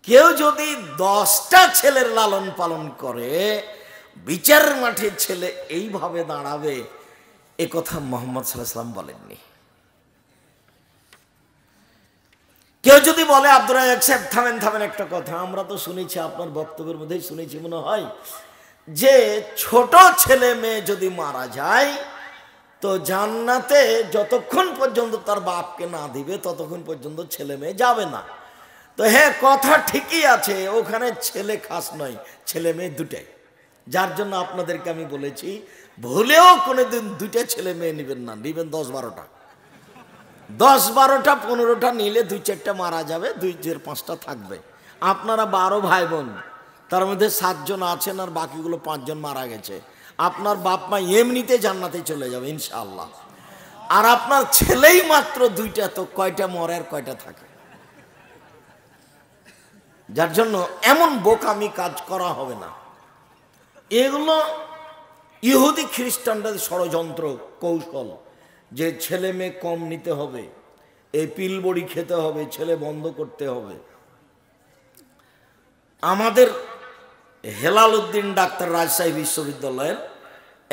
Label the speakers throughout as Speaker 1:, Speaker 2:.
Speaker 1: কেউ যদি 10টা ছেলের লালন পালন করে, বিচার মাঠে ছেলে এইভাবে দাঁড়াবে, এ কথা মুহাম্মদ সাল্লাল্লাহু আলাইহি ওয়াসাল্লাম বলেননি। কেউ যদি বলে আব্দুর রাজ্জাক সাহেব থামেন থামেন, একটা কথা আমরা তো শুনেছি, আপনার বক্তব্যের মধ্যেই শুনেছি মনে হয়, যে ছোট ছেলে মেয়ে যদি মারা যায় তো জান্নাতে যতক্ষণ পর্যন্ত তার বাপকে না দিবে ততক্ষণ পর্যন্ত ছেলে মেয়ে যাবে না। তো হ্যাঁ, কথা ঠিকই আছে, ওখানে ছেলে খাস নয়, ছেলে মেয়ে দুটাই। যার জন্য আপনাদেরকে আমি বলেছি ভুলেও কোনোদিন দুইটা ছেলে মেয়ে নেবেন না, নেবেন 10-12টা। 10-12টা 15টা নিলে 2-4টা মারা যাবে, 2-5টা থাকবে। আপনারা 12 ভাই বোন, তার মধ্যে 7 জন আছেন আর বাকিগুলো 5 জন মারা গেছে। আপনার বাপ মা এমনিতে জান্নাতে চলে যাবে ইনশাআল্লাহ। আর আপনার ছেলেই মাত্র 2টা, তো কয়টা মরে আর কয়টা থাকে? যার জন্য এমন বোকামি কাজ করা হবে না। এগুলো ইহুদি খ্রিস্টানদের ষড়যন্ত্র কৌশল, যে ছেলে মেয়ে কম নিতে হবে, এই পিল বড়ি খেতে হবে, ছেলে বন্ধ করতে হবে। আমাদের হেলাল উদ্দিন ডাক্তার রাজশাহী বিশ্ববিদ্যালয়ের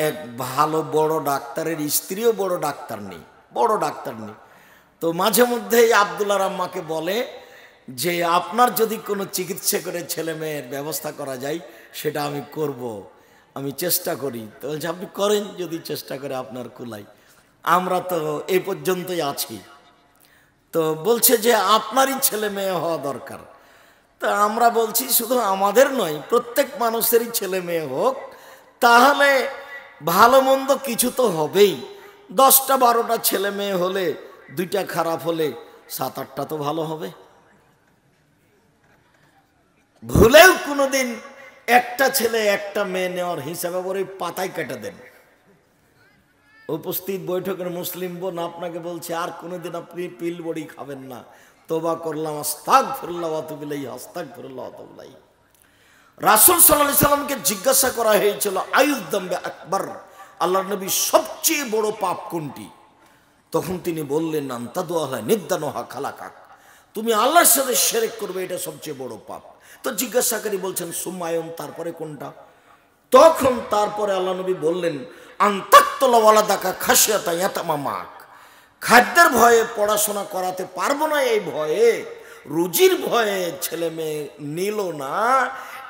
Speaker 1: এক ভালো বড় ডাক্তারের স্ত্রীও বড় ডাক্তার নেই, বড় ডাক্তার নেই। তো মাঝে মধ্যেই আব্দুল্লাহর আম্মাকে বলে যে আপনার যদি কোনো চিকিৎসা করে ছেলে মেয়ের ব্যবস্থা করা যায় সেটা আমি করব, আমি চেষ্টা করি। তো বলছে আপনি করেন, যদি চেষ্টা করে আপনার কুলাই, আমরা তো এই পর্যন্তই আছি। তো বলছে যে আপনারই ছেলে মেয়ে হওয়া দরকার। তা আমরা বলছি শুধু আমাদের নয়, প্রত্যেক মানুষেরই ছেলে মেয়ে হোক, তাহলে ভালো মন্দ কিছু তো হবেই। 10টা-12টা ছেলে মেয়ে হলে, 2টা খারাপ হলে 7-8টা তো ভালো হবে। ভুলেও কোনোদিন একটা ছেলে একটা মেয়ে নেওয়ার হিসাবে করে পাতায় কেটে দেন। উপস্থিত বৈঠকের মুসলিম বোন আপনাকে বলছে আর কোনোদিন আপনি পিল বড়ি খাবেন না, তওবা করলাম, আস্তাগফিরুল্লাহ ওয়া আতুবু ইলাইহি, আস্তাগফিরুল্লাহ ওয়া আতুবু ইলাইহি। রাসূল সাল্লাল্লাহু আলাইহি সাল্লামকে জিজ্ঞাসা করা হয়েছিল আইয়ুদ যামবি আকবার, আল্লাহর নবী সবচেয়ে বড় পাপ কোনটি? তখন তিনি বললেন আনতাদুআলা নিদ্দানুহা খালাকাক, তুমি আল্লাহর সাথে শিরক করবে, এটা সবচেয়ে বড় পাপ। তো জিজ্ঞাসাকারী বলছেন সুম্মায়ুন, তারপরে কোনটা? তখন তারপরে আল্লাহ নবী বললেন আনতাকতুলা ওয়ালাদাকা খাশিয়াতা ইয়াতামামাক, খাদ্যের ভয়ে পড়াশোনা করাতে পারবো না, এই ভয়ে, রুজির ভয়ে ছেলে মেয়ে নিল না,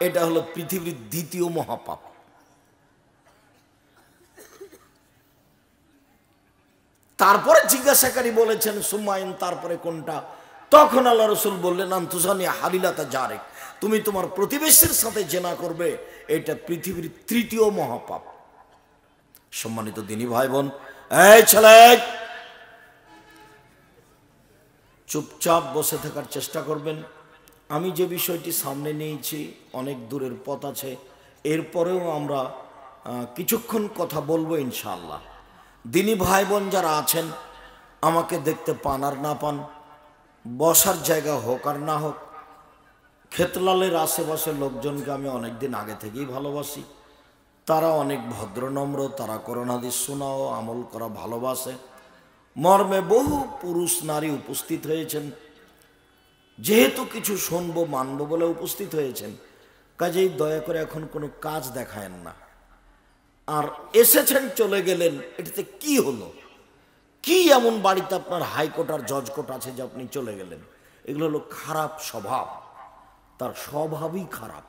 Speaker 1: এটা হলো পৃথিবীর দ্বিতীয় মহাপাপ। তারপরে জিজ্ঞাসাকারী বলেছেন সুম্মায়ুন, তারপরে কোনটা? তখন আল্লাহ রসুল বললেন আনতুজানি হালিলাতা জারেক, তুমি তোমার প্রতিবেশীর সাথে জেনা করবে, এটা পৃথিবীর তৃতীয় মহাপাপ। সম্মানিত দিনী ভাই বোন, এই ছেলে চুপচাপ বসে থাকার চেষ্টা করবেন। আমি যে বিষয়টি সামনে নিয়েছি অনেক দূরের পথ আছে, এরপরেও আমরা কিছুক্ষণ কথা বলবো ইনশাআল্লাহ। দিনী ভাই বোন যারা আছেন, আমাকে দেখতে পান আর না পান, বসার জায়গা হোক আর না হোক, ক্ষেতলালের আশেপাশের লোকজনকে আমি অনেক দিন আগে থেকেই ভালোবাসি। তারা অনেক ভদ্র নম্র, তারা কোরআন হাদিস শোনাও আমল করা ভালোবাসে। মর্মে বহু পুরুষ নারী উপস্থিত হয়েছেন, যেহেতু কিছু শুনবো মানবো বলে উপস্থিত হয়েছেন, কাজেই দয়া করে এখন কোনো কাজ দেখায়েন না। আর এসেছেন চলে গেলেন, এটাতে কি হলো? কি এমন বাড়িতে আপনার হাইকোর্ট আর জজ কোর্ট আছে যে আপনি চলে গেলেন? এগুলো হলো খারাপ স্বভাব, তার স্বভাবই খারাপ।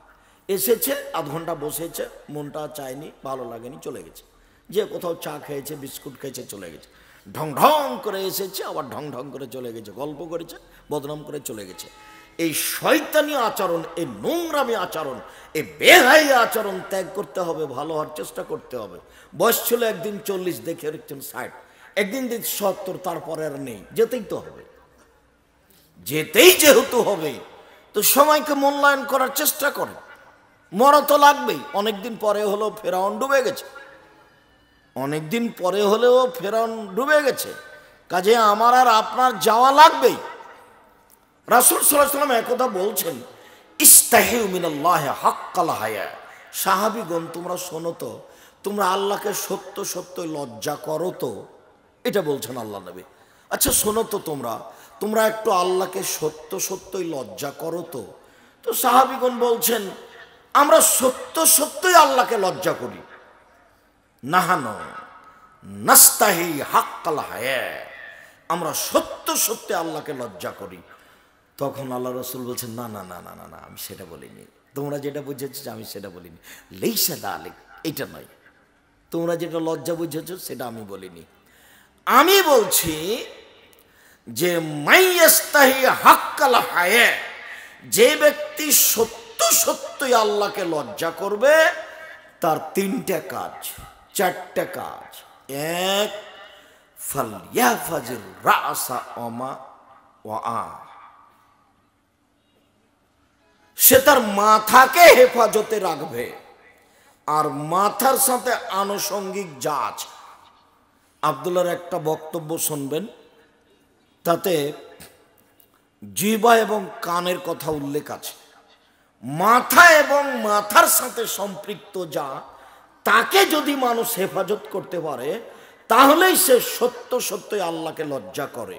Speaker 1: এসেছে, আধ ঘন্টা বসেছে, মনটা চায়নি, ভালো লাগেনি, চলে গেছে। যে কোথাও চা খেয়েছে, বিস্কুট খেয়েছে, চলে গেছে। ঢং ঢং করে এসেছে, আবার ঢং ঢং করে চলে গেছে, গল্প করেছে, বদনাম করে চলে গেছে। এই শয়তানি আচরণ, এই নোংরামি আচরণ, এই বেহাই আচরণ ত্যাগ করতে হবে, ভালো হওয়ার চেষ্টা করতে হবে। বয়স ছিল একদিন 40, দেখে রেখেছেন 60, একদিন দিন 70, তারপরে আর নেই, যেতেই তো হবে। যেতেই যেহেতু হবে তো সময়কে মূল্যায়ন করার চেষ্টা করে। মরা তো লাগবেই, অনেকদিন পরে হলেও ফেরাউন ডুবে গেছে, অনেকদিন পরে হলেও ফেরাউন ডুবে গেছে, কাজে আমার আর আপনার যাওয়া লাগবেই। রাসূল সাল্লাল্লাহু আলাইহি ওয়াসাল্লাম একথা বলছেন, ইস্তাহিউ মিনাল্লাহি হাক্কাল হায়া। সাহাবীগণ তোমরা শোনো তো, তোমরা আল্লাহকে সত্য সত্য লজ্জা করো তো, এটা বলছেন আল্লাহ নবী। আচ্ছা শোনো তো, তোমরা একটু আল্লাহকে সত্য সত্যই লজ্জা করো তো। তো সাহাবীগণ বলছেন, আমরা সত্য সত্যই আল্লাহকে লজ্জা করি। নাহানো নাস্তাহি হাক্কাল হায়া, আমরা সত্য সত্য আল্লাহকে লজ্জা করি। তখন আল্লাহ রাসূল বলছেন, না না না না না না, আমি সেটা বলিনি। তোমরা যেটা বুঝেছ আমি সেটা বলিনি। লাইসা যালিক, এটা নয়। তোমরা যেটা লজ্জা বুঝেছ সেটা আমি বলিনি। আমি বলছি যে মাইয়াস্তাহি হাক্কাল হায়া, যে ব্যক্তি সত্য সত্যই আল্লাহকে লজ্জা করবে তার তিনটা কাজ, চারটা কাজ। এক, ফালইয়াফাজির রাসা ওমা ওয়া, সে তার মাথাকে হেফাজতে রাখবে। আর মাথার সাথে আনুষঙ্গিক যা আছে, আব্দুল্লাহর একটা বক্তব্য শুনবেন, তাতে জিহ্বা এবং কানের কথা উল্লেখ আছে। মাথা এবং মাথার সাথে সম্পৃক্ত যা, তাকে যদি মানুষ হেফাজত করতে পারে তাহলেই সে সত্য সত্যই আল্লাহকে লজ্জা করে।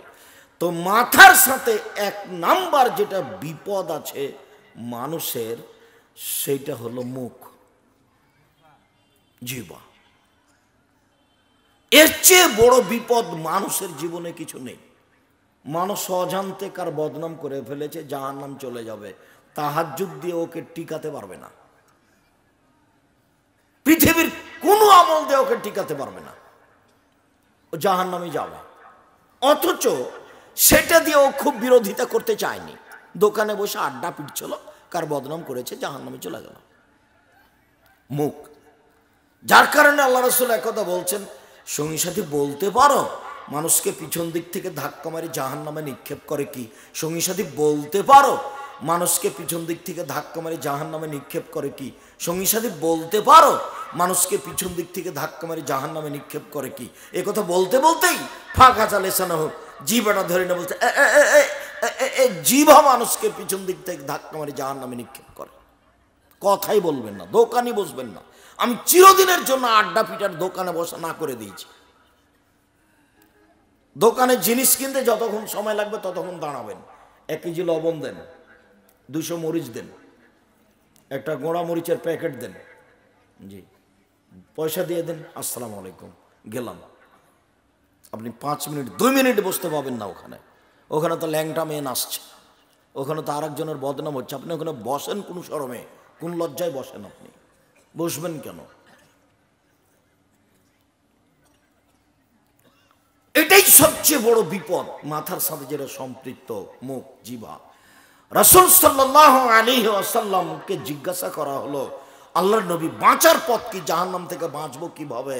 Speaker 1: তো মাথার সাথে এক নাম্বার যেটা বিপদ আছে মানুষের, সেইটা হলো মুখ, জিহ্বা। এর চেয়ে বড় বিপদ মানুষের জীবনে কিছু নেই। মানুষ অজান্তে কার বদনাম করে ফেলেছে, জাহান্নাম চলে যাবে, তাহাজ্জুদ দিয়ে ওকে টিকাতে পারবে না। পৃথিবীর কোনো আমল দিয়ে ওকে টিকাতে পারবে না, ও জাহান্নামে যাবে। অথচ সেটা দিয়ে ও খুব বিরোধিতা করতে চায়নি, দোকানে বসে আড্ডা পিটছিল, কার বদনাম করেছে, জাহান্নামে চলে গেল। মুখ, যার কারণে আল্লাহ রাসূল একথা বলছেন, সঙ্গী সাথী বলতে পারো মানুষকে পিছন দিক থেকে ধাক্কা মারি জাহান্নামে নিক্ষেপ করে কি? সঙ্গী সাথী বলতে পারো মানুষকে পিছন দিক থেকে ধাক্কা মারি জাহান্নামে নিক্ষেপ করে কি? সঙ্গী সাথী বলতে পারো মানুষকে পিছন দিক থেকে ধাক্কা মারি জাহান্নামে নিক্ষেপ করে কি? এ কথা বলতে বলতেই ফাঁকা চালেসানো হোক, জিভাটা ধরে না বলতে, জিভা মানুষকে পিছন দিক থেকে ধাক্কা মারি জাহান্নামে নিক্ষেপ করে। কথাই বলবেন না, দোকানই বসবেন না। আমি চিরদিনের জন্য আড্ডা পিটার দোকানে বসা না করে দিয়েছি। দোকানে জিনিস কিনতে যতক্ষণ সময় লাগবে ততক্ষণ দাঁড়াবেন। 1 কেজি লবণ দেন, 200 মরিচ দেন, একটা গোড়া মরিচের প্যাকেট দেন, জি, পয়সা দিয়ে দেন, আসসালামু আলাইকুম, গেলাম। আপনি 5 মিনিট 2 মিনিট বসতে পাবেন না ওখানে। ওখানে তো ল্যাংটা মেয়ে নাচছে, ওখানে তো আরেকজনের বদনাম হচ্ছে। আপনি ওখানে বসেন কোন শরমে, কোন লজ্জায় বসেন? আপনি বসবেন কেন? এটাই সবচেয়ে বড় বিপদ, মাথার সাথে যেটা সম্পৃক্ত, মুখ, জিহ্বা। রাসূল সাল্লাল্লাহু আলাইহি ওয়াসাল্লামকে জিজ্ঞাসা করা হলো, আল্লাহর নবী, বাঁচার পথ কি? জাহান্নাম থেকে বাঁচবো কিভাবে?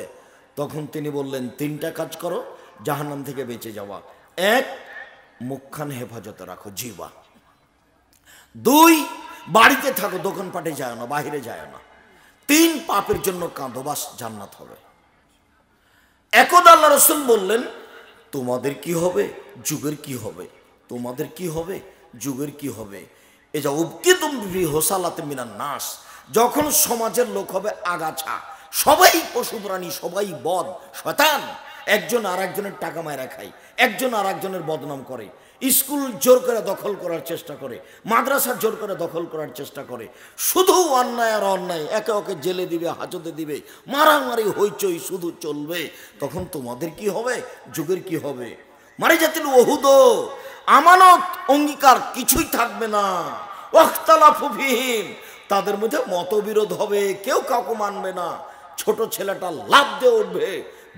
Speaker 1: তখন তিনি বললেন, 3টা কাজ করো জাহান্নাম থেকে বেঁচে যাওয়া। 1, মুখখান হেফাজতে রাখো, জিহ্বা। 2, বাড়িতে থাকো, দোকানপাটে যায় না, বাহিরে যায় না। 3, পাপের জন্য কাঁদো, বাস জান্নাত হবে। একদা আল্লাহ রাসূল বললেন, তোমাদের কি হবে, যুগের কি হবে? তোমাদের কি হবে, যুগের কি হবে? এ যা উবকিতুম ফি হোসালাতে মিনান নাস, যখন সমাজের লোক হবে আগাছা, সবাই পশু প্রাণী, সবাই বদ শয়তান, একজন আর একজনের টাকা মায়েরা খায়, একজন আর একজনের বদনাম করে, স্কুল জোর করে দখল করার চেষ্টা করে, মাদ্রাসা জোর করে দখল করার চেষ্টা করে, শুধু অন্যায় আর অন্যায়, একে ওকে জেলে দিবে, হাজতে দিবে, মারামারি হইচই শুধু চলবে। তখন তোমাদের কি হবে, যুগের কি হবে? মারি জাতিল ওহুদ, আমানত অঙ্গীকার কিছুই থাকবে না। ওয়াখতালাফু ফীহিম, তাদের মধ্যে মতবিরোধ হবে, কেউ কাউকে মানবে না। ছোট ছেলেটা লাফ দিয়ে উঠবে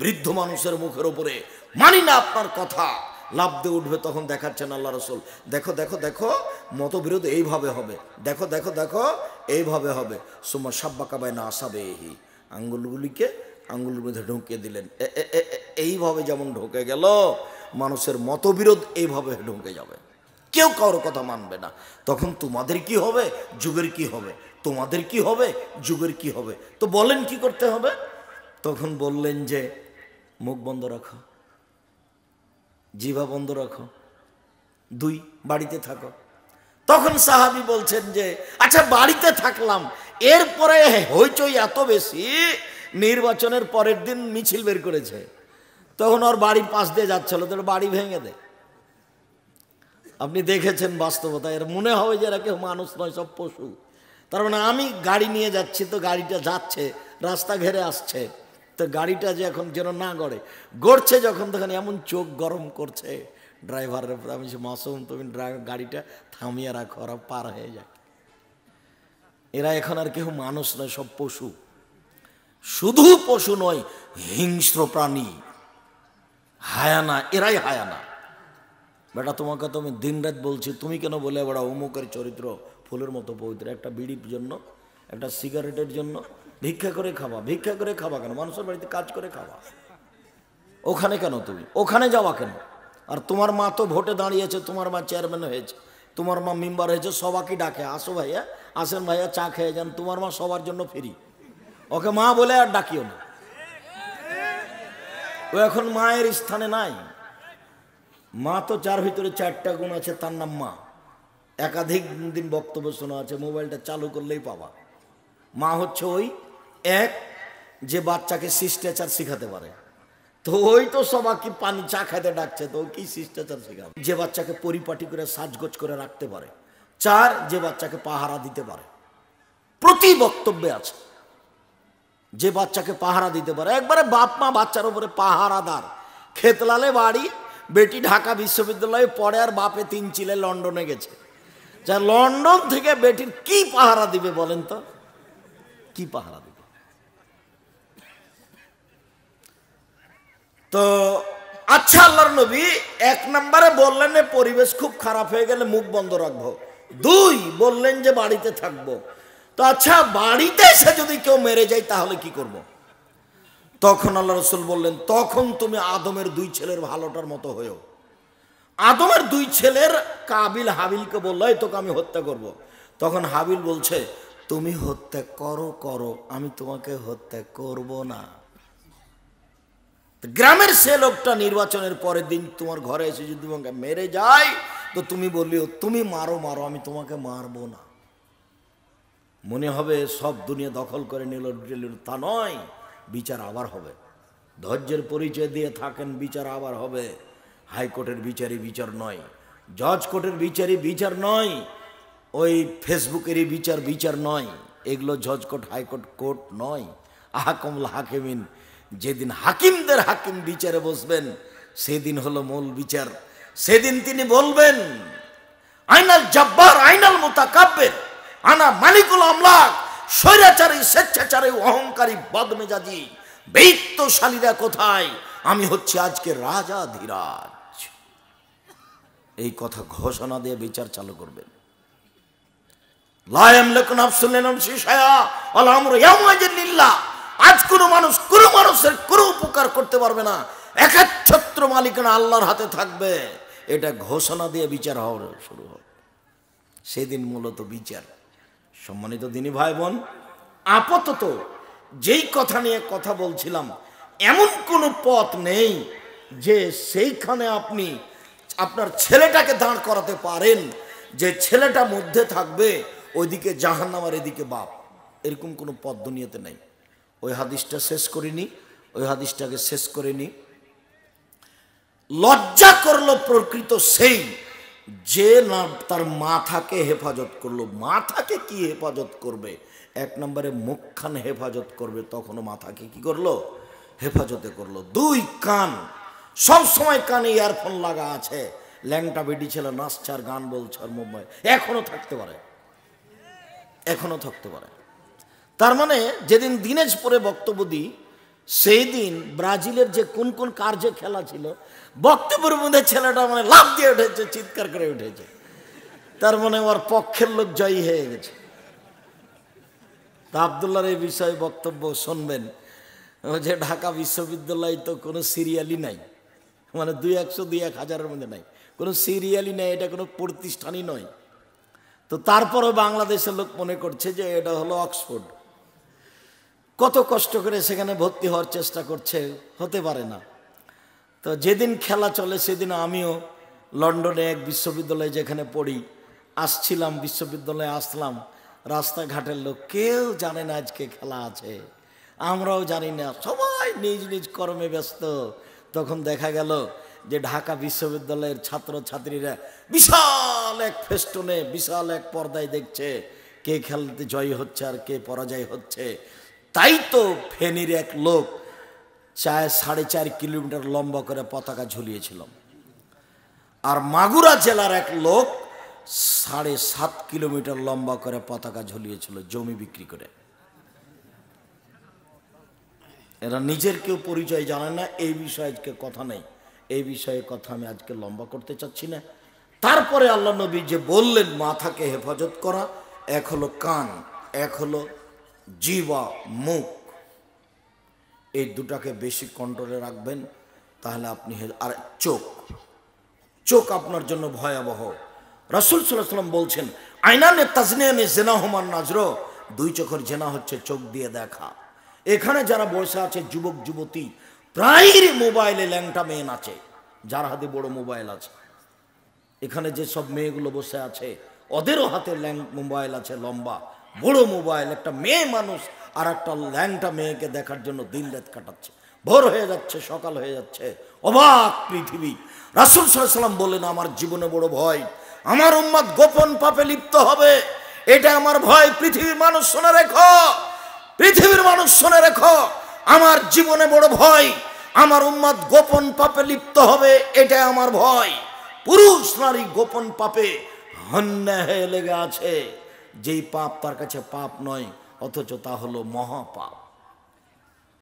Speaker 1: বৃদ্ধ মানুষের মুখের উপরে, মানি না আপনার কথা, লাফ দিয়ে উঠবে। তখন দেখাচ্ছেন আল্লাহ রাসূল, দেখো দেখো দেখো, মতবিরোধ এইভাবে হবে, দেখো দেখো দেখো, এইভাবে হবে। সুম্মা শাব্বাকা বাইনা আসাবিহি, আঙ্গুলগুলিকে আঙ্গুলের মধ্যে ঢুকিয়ে দিলেন, এইভাবে যেমন ঢুকে গেল, মানুষের মতবিরোধ এইভাবে ঢুকে যাবে, কেউ কারোর কথা মানবে না। তখন তোমাদের কি হবে, যুগের কি হবে? তোমাদের কি হবে, যুগের কি হবে? তো বলেন কি করতে হবে? তখন বললেন যে মুখ বন্ধ রাখো, জিহ্বা বন্ধ রাখো। 2, বাড়িতে থাকো। তখন সাহাবী বলছেন যে আচ্ছা বাড়িতে থাকলাম, এরপরে হইচই এত বেশি, নির্বাচনের পরের দিন মিছিল বের করেছে, তখন ওর বাড়ির পাশ দিয়ে যাচ্ছিল, তোর বাড়ি ভেঙে দে। আপনি দেখেছেন বাস্তবতা, এর মনে হবে যে এরা কেউ মানুষ নয়, সব পশু। তার মানে আমি গাড়ি নিয়ে যাচ্ছি, তো গাড়িটা যাচ্ছে, রাস্তা ঘেরে আসছে, তো গাড়িটা যে এখন যেন না গড়ছে যখন, তখন এমন চোখ গরম করছে ড্রাইভারের উপর। আমি মাসুম, তুমি গাড়িটা থামিয়ে রাখো, ওরা পার হয়ে যায়। এরা এখন আর কেউ মানুষ নয়, সব পশু। শুধু পশু নয়, হিংস্র প্রাণী, হায়ানা, এরাই হায়ানা। বেটা তোমাকে তো আমি দিন রাত বলছি, তুমি কেন বলে বেড়া অমুকের চরিত্র ফুলের মতো পবিত্র? একটা বিড়ির জন্য, একটা সিগারেটের জন্য ভিক্ষা করে খাবা। ভিক্ষা করে খাবা কেন? মানুষের বাড়িতে কাজ করে খাবা। ওখানে কেন তুমি ওখানে যাওয়া কেন? আর তোমার মা তো ভোটে দাঁড়িয়েছে, তোমার মা চেয়ারম্যান হয়েছে, তোমার মা মেম্বার হয়েছে, সবাইকে ডাকে, আসো ভাইয়া, আসেন ভাইয়া, চা খেয়ে যান। তোমার মা সবার জন্য ফ্রি, ওকে মা বলে আর ডাকিও না। ও এখন মায়ের স্থানে নাই। মা তো যার ভিতরে 4টা গুণ আছে, তার নাম মা। একাধিক দিন বক্তব্য শোনা আছে, মোবাইলটা চালু করলেই পাবা। মা হচ্ছে ওই এক যে বাচ্চাকে শিষ্টাচার শিখাতে পারে। তো ওই তো সবাইকে পানি চা খাইতে ডাকছে, তো কি শিষ্টাচার শিখাবে? যে বাচ্চাকে পরিপাটি করে সাজগোজ করে রাখতে পারে। 4, যে বাচ্চাকে পাহারা দিতে পারে। প্রতি বক্তব্যে আছে যে বাচ্চাকে পাহারা দিতে পারে। একবারে বাপ মা বাচ্চার উপরে পাহারাদার। খেতলালে বাড়ি, বেটি ঢাকা বিশ্ববিদ্যালয়ে পড়ে, আর বাপে 3 চিলে লন্ডনে গেছে। যা লন্ডন থেকে বেটির কি পাহারা দিবে বলেন তো? কি পাহারা দিবে? তো আচ্ছা, আল্লাহর নবী 1 নম্বরে বললেন পরিবেশ খুব খারাপ হয়ে গেলে মুখ বন্ধ রাখবো। 2 বললেন যে বাড়িতে থাকবো। তো আচ্ছা, বাড়িতে এসে যদি কেউ মেরে যায় তাহলে কি করব? তখন আল্লাহ রসুল বললেন, তখন তুমি আদমের 2 ছেলের ভালোটার মতো হয়েও। আদমের 2 ছেলের কাবিল হাবিলকে বলল, তোকে আমি হত্যা করব। তখন হাবিল বলছে, তুমি হত্যা করো, আমি তোমাকে হত্যা করব না। গ্রামের সে লোকটা নির্বাচনের পরের দিন তোমার ঘরে এসে যদি তোমাকে মেরে যায়, তো তুমি বললিও তুমি মারো, আমি তোমাকে মারবো না। মনে হবে সব দুনিয়া দখল করে নিল, তা নয়। বিচার আবার হবে। ধৈর্যের পরিচয় দিয়ে থাকেন, বিচার আবার হবে। হাইকোর্টের বিচারই বিচার নয়, জজ কোর্টের বিচারই বিচার নয়, ওই ফেসবুকেরই বিচার নয়। এগুলো জজ কোর্ট, হাইকোর্ট কোর্ট নয়। আহকামুল হাকিমিন, যেদিন হাকিমদের হাকিম বিচারে বসবেন, সেদিন হলো মূল বিচার। সেদিন তিনি বলবেন, আইনাল জব্বার আইনাল মুতাকাব্বির আনা মালিকুল আমলাক। স্বৈরাচারী, স্বেচ্ছাচারী, অহংকারী, বদমেজাজি বৈত্যশালীরা কোথায়? আমি হচ্ছে আজকে রাজাধিরাজ। এই কথা ঘোষণা দিয়ে বিচার চালু করবেন। লা ইয়ামলিকু নাফসুন লিনাফসি শাইআ ওয়াল আমরু ইয়াওমাইযিন লিল্লাহ। আজ কোনো মানুষের কোনো উপকার করতে পারবে না, একাচ্ছত্র মালিকানা আল্লাহর হাতে থাকবে। এটা ঘোষণা দিয়ে বিচার হওয়া শুরু হবে। সেদিন মূলত বিচার। সম্মানিত দিনী ভাই বোন, আপাতত যেই কথা নিয়ে কথা বলছিলাম, এমন কোনো পথ নেই যে সেইখানে আপনি আপনার ছেলেটাকে দাঁড় করাতে পারেন, যে ছেলেটা মধ্যে থাকবে ওইদিকে জাহান্নাম আর এদিকে বাপ। এরকম কোনো পথ দুনিয়াতে নেই। ওই হাদিসটা শেষ করিনি। লজ্জা করলো প্রকৃত সেই যে না তার মাথাকে হেফাজত করলো। মাথাকে কি হেফাজত করবে? 1 নম্বরে মুখখান হেফাজত করবে, তখনও মাথাকে কি করলো? হেফাজতে করলো। 2 কান, সব সময় কানে ইয়ারফোন লাগা আছে। ল্যাংটা বেটি ছেলে নাচছে আর গান বলছে আর মুম্বাই এখনো থাকতে পারে। তার মানে যেদিন দিনাজপুরে বক্তব্য দিই, সেই দিন ব্রাজিলের যে কোন কার যে খেলা ছিল, বক্তব্যের মধ্যে ছেলেটা মানে লাফ দিয়ে উঠেছে, চিৎকার করে উঠেছে। তার মানে ওর পক্ষের লোক জয়ী হয়ে গেছে। তা আব্দুল্লাহর এই বিষয়ে বক্তব্য শুনবেন যে ঢাকা বিশ্ববিদ্যালয় তো কোনো সিরিয়ালই নাই, মানে 200 2-1000-এর মধ্যে নাই, কোনো সিরিয়ালই নাই, এটা কোনো প্রতিষ্ঠানই নয়। তো তারপরও বাংলাদেশের লোক মনে করছে যে এটা হলো অক্সফোর্ড। কত কষ্ট করে সেখানে ভর্তি হওয়ার চেষ্টা করছে, হতে পারে না। তো যেদিন খেলা চলে সেদিন আমিও লন্ডনে এক বিশ্ববিদ্যালয়ে যেখানে পড়ি আসছিলাম, বিশ্ববিদ্যালয়ে আসলাম। রাস্তাঘাটের লোক কেউ জানে না আজকে খেলা আছে, আমরাও জানি না, সবাই নিজ নিজ কর্মে ব্যস্ত। তখন দেখা গেল যে ঢাকা বিশ্ববিদ্যালয়ের ছাত্র ছাত্রীরা বিশাল এক ফেস্টনে বিশাল এক পর্দায় দেখছে কে খেলতে জয় হচ্ছে আর কে পরাজয় হচ্ছে। তাই তো ফেনীর এক লোক 4.5 কিলোমিটার লম্বা করে পতাকা ঝুলিয়েছিল, আর মাগুরা জেলার এক লোক 7.5 কিলোমিটার লম্বা করে পতাকা ঝুলিয়েছিল জমি বিক্রি করে। এরা নিজের কেউ পরিচয় জানে না। এই বিষয়ে আজকে কথা নেই, এই বিষয়ে কথা আমি আজকে লম্বা করতে চাচ্ছি না। তারপরে আল্লাহ নবী যে বললেন মাথাকে হেফাজত করা, এক হলো কান, এক হলো জিহ্বা মুখ, এই দুটাকে বেশি কন্ট্রোলে রাখবেন তাহলে আপনি। আর চোখ, চোখ আপনার জন্য ভয়াবহ। রাসূল সাল্লাল্লাহু আলাইহি ওয়াসাল্লাম বলছেন আইনানে তাজনিয়ানে জিনাহুমান নাজর, দুই চোখের জেনা হচ্ছে চোখ দিয়ে দেখা। এখানে যারা বসে আছে যুবক যুবতী প্রায়ই মোবাইলে ল্যাংটা মেয়ে নাচে, যার হাতে বড় মোবাইল আছে। এখানে যে সব মেয়েগুলো বসে আছে ওদেরও হাতে মোবাইল আছে লম্বা বড় মোবাইল। একটা মেয়ে মানুষ আর একটা ল্যাংটা মেয়েকে দেখার জন্য দিন রাত কাটাচ্ছে, ভোর হয়ে যাচ্ছে সকাল হয়ে যাচ্ছে, অবাক পৃথিবী। রাসূল সাল্লাল্লাহু আলাইহি ওয়াসাল্লাম বলেন আমার জীবনে বড় ভয়, আমার উম্মত গোপন পাপে লিপ্ত হবে, এটা আমার ভয়। পৃথিবীর মানুষ শুনে রেখো, পৃথিবীর মানুষ শুনে রেখো, আমার জীবনে বড় ভয়, আমার উম্মত গোপন পাপে লিপ্ত হবে, এটা আমার ভয়। পুরুষ নারী গোপন পাপে হন্যে হয়ে লেগে আছে, যেই পাপ তার কাছে পাপ নয় অথচ তা হলো মহাপাপ।